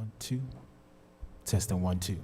1, 2. Testing 1, 2.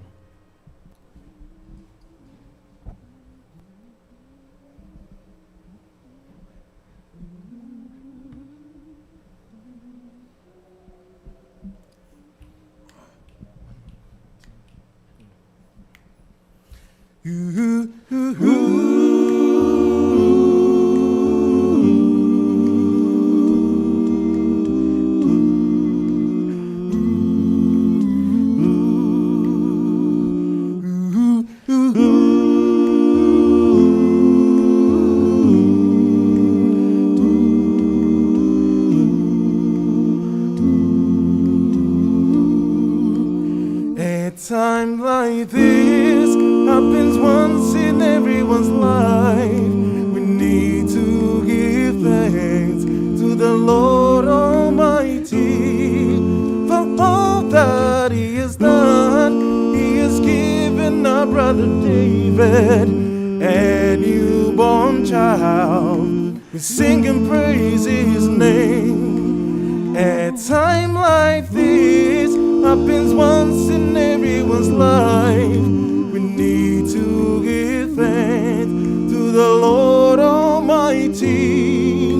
A time like this happens once in everyone's life. We need to give thanks to the Lord Almighty for all that He has done. He has given our brother David a newborn child. We sing and praise His name. A time like this happens once in everyone's life. We need to give thanks to the Lord Almighty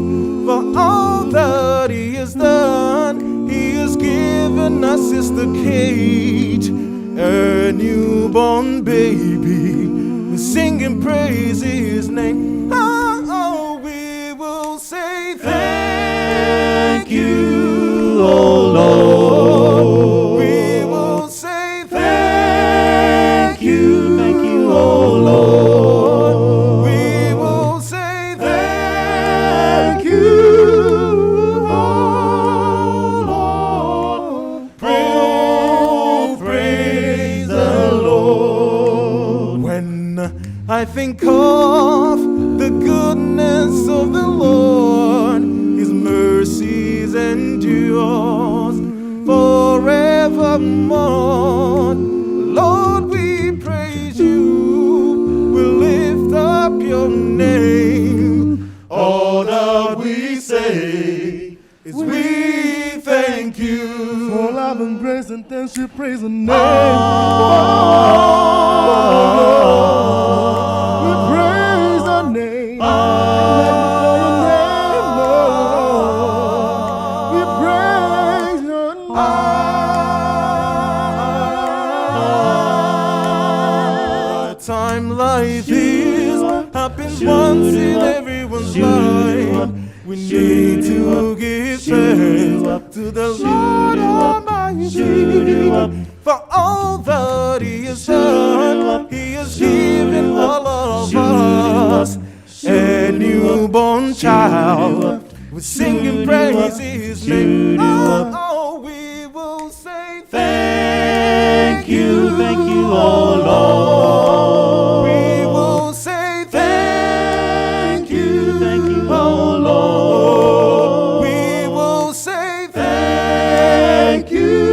for all that He has done. He has given our sister Kate a newborn baby. We sing and praise His name. Oh, we will say thank you, oh Lord. Oh Lord, we will say thank you, oh Lord. Praise the Lord. When I think of the goodness of the Lord, His mercies endures forevermore. Lord, we praise You. Your name. All that we say is we thank You. For love and grace and thanks we praise the name. We praise the name. We praise Your name. A time like this happens once in everyone's life. We need to give thanks to the Lord Almighty for all that He has done. He has given all of us a newborn child. We sing and praise His name. Oh, we will say thank You, oh Lord. We will say thank You, oh Lord. We will say thank You.